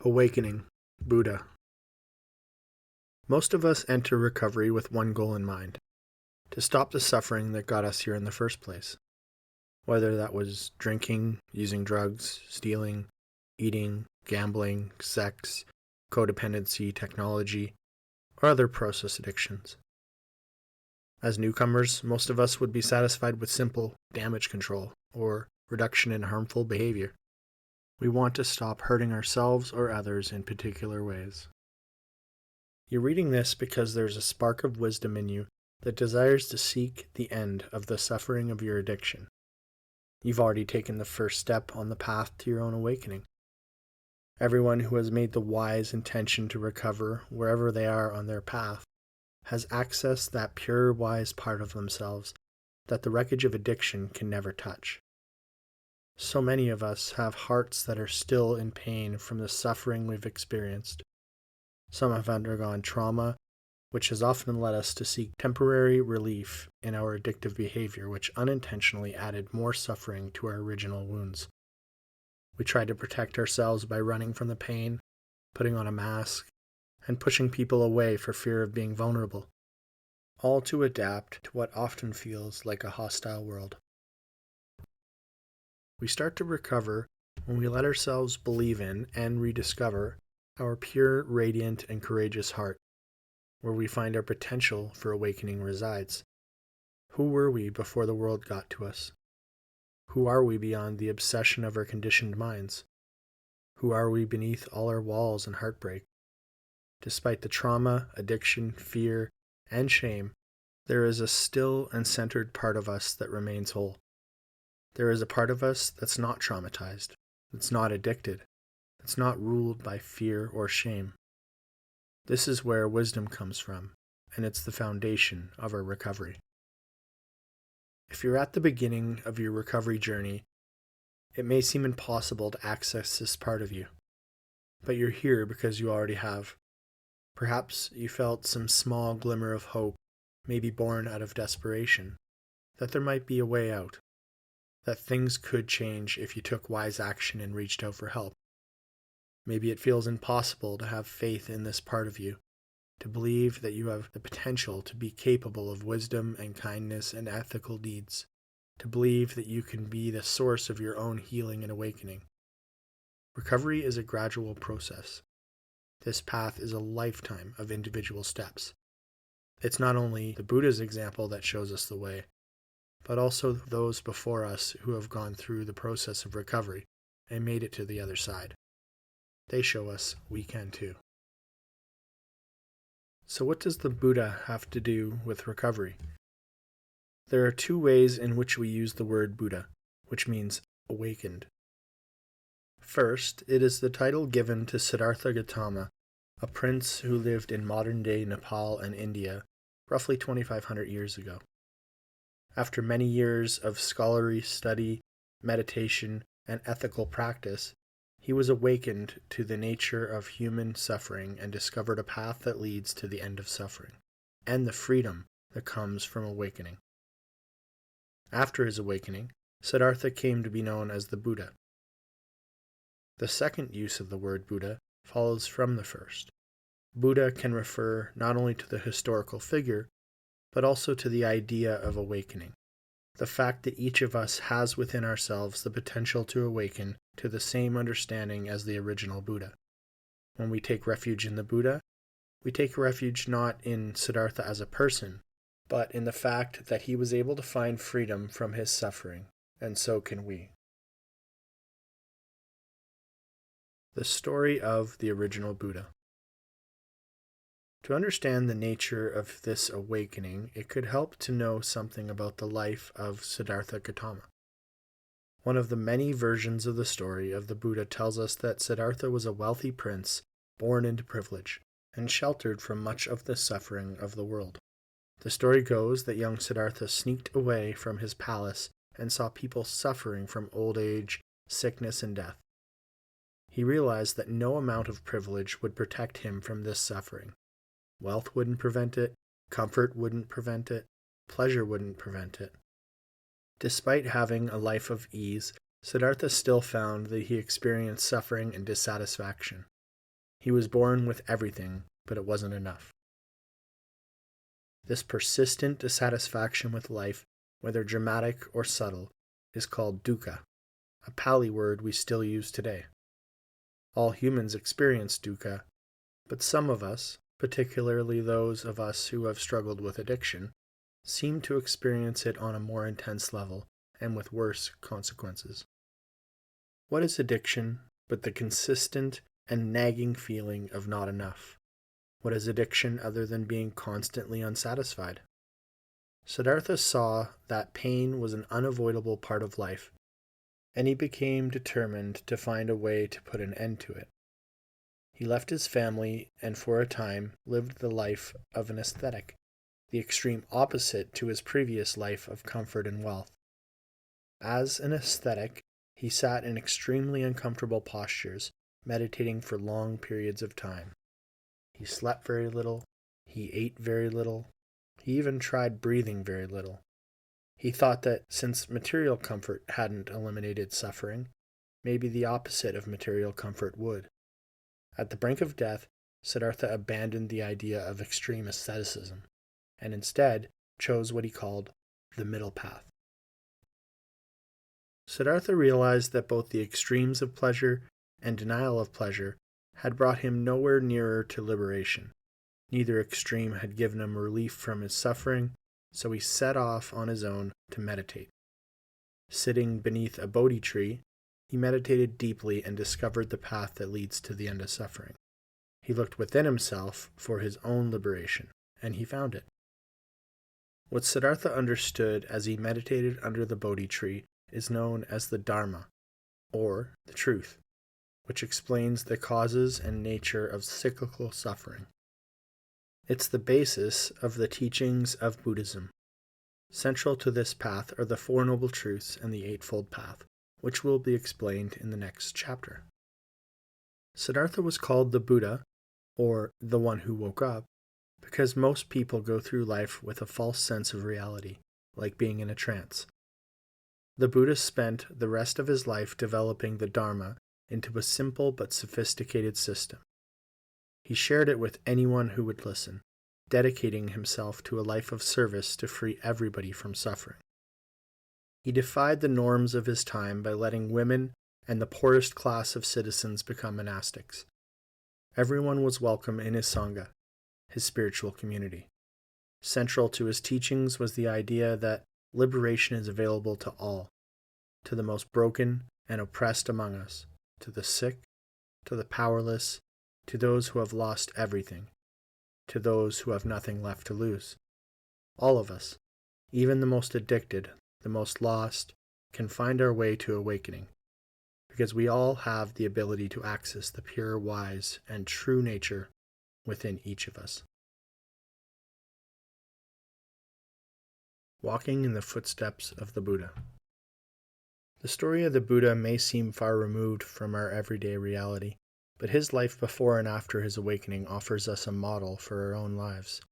Awakening, Buddha. Most of us enter recovery with one goal in mind: to stop the suffering that got us here in the first place. Whether that was drinking, using drugs, stealing, eating, gambling, sex, codependency, technology, or other process addictions. As newcomers, most of us would be satisfied with simple damage control or reduction in harmful behavior. We want to stop hurting ourselves or others in particular ways. You're reading this because there's a spark of wisdom in you that desires to seek the end of the suffering of your addiction. You've already taken the first step on the path to your own awakening. Everyone who has made the wise intention to recover wherever they are on their path has accessed that pure, wise part of themselves that the wreckage of addiction can never touch. So many of us have hearts that are still in pain from the suffering we've experienced. Some have undergone trauma, which has often led us to seek temporary relief in our addictive behavior, which unintentionally added more suffering to our original wounds. We tried to protect ourselves by running from the pain, putting on a mask, and pushing people away for fear of being vulnerable, all to adapt to what often feels like a hostile world. We start to recover when we let ourselves believe in and rediscover our pure, radiant, and courageous heart, where we find our potential for awakening resides. Who were we before the world got to us? Who are we beyond the obsession of our conditioned minds? Who are we beneath all our walls and heartbreak? Despite the trauma, addiction, fear, and shame, there is a still and centered part of us that remains whole. There is a part of us that's not traumatized, that's not addicted, that's not ruled by fear or shame. This is where wisdom comes from, and it's the foundation of our recovery. If you're at the beginning of your recovery journey, it may seem impossible to access this part of you, but you're here because you already have. Perhaps you felt some small glimmer of hope, maybe born out of desperation, that there might be a way out, that things could change if you took wise action and reached out for help. Maybe it feels impossible to have faith in this part of you, to believe that you have the potential to be capable of wisdom and kindness and ethical deeds, to believe that you can be the source of your own healing and awakening. Recovery is a gradual process. This path is a lifetime of individual steps. It's not only the Buddha's example that shows us the way, but also those before us who have gone through the process of recovery and made it to the other side. They show us we can too. So what does the Buddha have to do with recovery? There are two ways in which we use the word Buddha, which means awakened. First, it is the title given to Siddhartha Gautama, a prince who lived in modern-day Nepal and India, roughly 2,500 years ago. After many years of scholarly study, meditation, and ethical practice, he was awakened to the nature of human suffering and discovered a path that leads to the end of suffering, and the freedom that comes from awakening. After his awakening, Siddhartha came to be known as the Buddha. The second use of the word Buddha follows from the first. Buddha can refer not only to the historical figure, but also to the idea of awakening. The fact that each of us has within ourselves the potential to awaken to the same understanding as the original Buddha. When we take refuge in the Buddha, we take refuge not in Siddhartha as a person, but in the fact that he was able to find freedom from his suffering, and so can we. The story of the original Buddha. To understand the nature of this awakening, it could help to know something about the life of Siddhartha Gautama. One of the many versions of the story of the Buddha tells us that Siddhartha was a wealthy prince born into privilege and sheltered from much of the suffering of the world. The story goes that young Siddhartha sneaked away from his palace and saw people suffering from old age, sickness, and death. He realized that no amount of privilege would protect him from this suffering. Wealth wouldn't prevent it, comfort wouldn't prevent it, pleasure wouldn't prevent it. Despite having a life of ease, Siddhartha still found that he experienced suffering and dissatisfaction. He was born with everything, but it wasn't enough. This persistent dissatisfaction with life, whether dramatic or subtle, is called dukkha, a Pali word we still use today. All humans experience dukkha, but some of us, particularly those of us who have struggled with addiction, seem to experience it on a more intense level and with worse consequences. What is addiction but the consistent and nagging feeling of not enough? What is addiction other than being constantly unsatisfied? Siddhartha saw that pain was an unavoidable part of life, and he became determined to find a way to put an end to it. He left his family and for a time lived the life of an ascetic, the extreme opposite to his previous life of comfort and wealth. As an ascetic, he sat in extremely uncomfortable postures, meditating for long periods of time. He slept very little, he ate very little, he even tried breathing very little. He thought that since material comfort hadn't eliminated suffering, maybe the opposite of material comfort would. At the brink of death, Siddhartha abandoned the idea of extreme asceticism, and instead chose what he called the middle path. Siddhartha realized that both the extremes of pleasure and denial of pleasure had brought him nowhere nearer to liberation. Neither extreme had given him relief from his suffering, so he set off on his own to meditate. Sitting beneath a Bodhi tree, he meditated deeply and discovered the path that leads to the end of suffering. He looked within himself for his own liberation, and he found it. What Siddhartha understood as he meditated under the Bodhi tree is known as the Dharma, or the truth, which explains the causes and nature of cyclical suffering. It's the basis of the teachings of Buddhism. Central to this path are the Four Noble Truths and the Eightfold Path, which will be explained in the next chapter. Siddhartha was called the Buddha, or the one who woke up, because most people go through life with a false sense of reality, like being in a trance. The Buddha spent the rest of his life developing the Dharma into a simple but sophisticated system. He shared it with anyone who would listen, dedicating himself to a life of service to free everybody from suffering. He defied the norms of his time by letting women and the poorest class of citizens become monastics. Everyone was welcome in his Sangha, his spiritual community. Central to his teachings was the idea that liberation is available to all, to the most broken and oppressed among us, to the sick, to the powerless, to those who have lost everything, to those who have nothing left to lose. All of us, even the most addicted, the most lost, can find our way to awakening, because we all have the ability to access the pure, wise, and true nature within each of us. Walking in the footsteps of the Buddha. The story of the Buddha may seem far removed from our everyday reality, but his life before and after his awakening offers us a model for our own lives.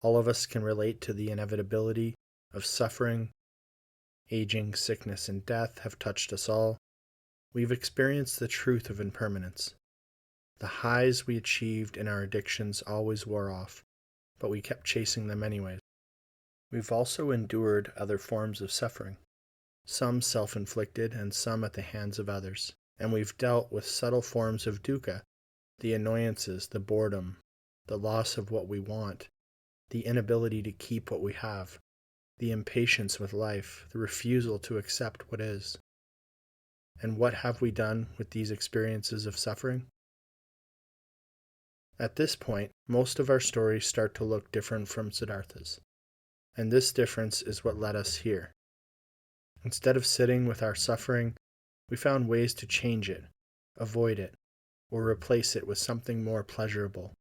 All of us can relate to the inevitability of suffering. Aging, sickness, and death have touched us all. We've experienced the truth of impermanence. The highs we achieved in our addictions always wore off, but we kept chasing them anyways. We've also endured other forms of suffering, some self-inflicted and some at the hands of others, and we've dealt with subtle forms of dukkha, the annoyances, the boredom, the loss of what we want, the inability to keep what we have, the impatience with life, the refusal to accept what is. And what have we done with these experiences of suffering? At this point, most of our stories start to look different from Siddhartha's, and this difference is what led us here. Instead of sitting with our suffering, we found ways to change it, avoid it, or replace it with something more pleasurable.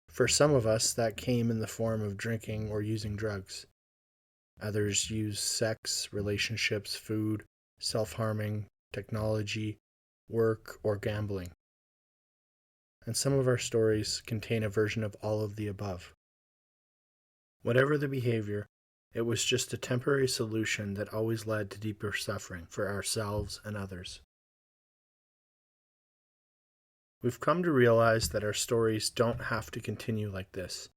For some of us, that came in the form of drinking or using drugs. Others use sex, relationships, food, self-harming, technology, work, or gambling. And some of our stories contain a version of all of the above. Whatever the behavior, it was just a temporary solution that always led to deeper suffering for ourselves and others. We've come to realize that our stories don't have to continue like this.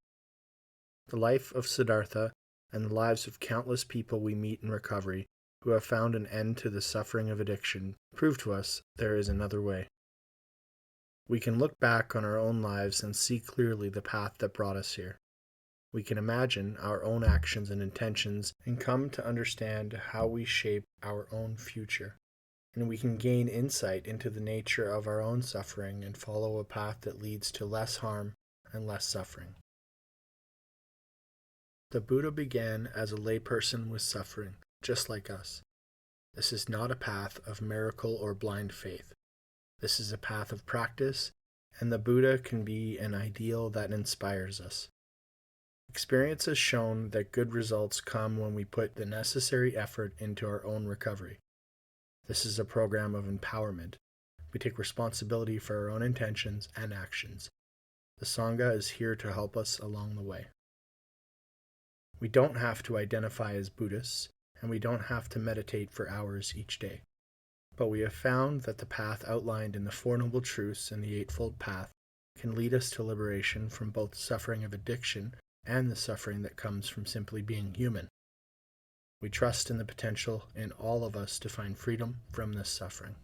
The life of Siddhartha and the lives of countless people we meet in recovery who have found an end to the suffering of addiction prove to us there is another way. We can look back on our own lives and see clearly the path that brought us here. We can imagine our own actions and intentions and come to understand how we shape our own future. And we can gain insight into the nature of our own suffering and follow a path that leads to less harm and less suffering. The Buddha began as a layperson with suffering, just like us. This is not a path of miracle or blind faith. This is a path of practice, and the Buddha can be an ideal that inspires us. Experience has shown that good results come when we put the necessary effort into our own recovery. This is a program of empowerment. We take responsibility for our own intentions and actions. The Sangha is here to help us along the way. We don't have to identify as Buddhists, and we don't have to meditate for hours each day. But we have found that the path outlined in the Four Noble Truths and the Eightfold Path can lead us to liberation from both suffering of addiction and the suffering that comes from simply being human. We trust in the potential in all of us to find freedom from this suffering.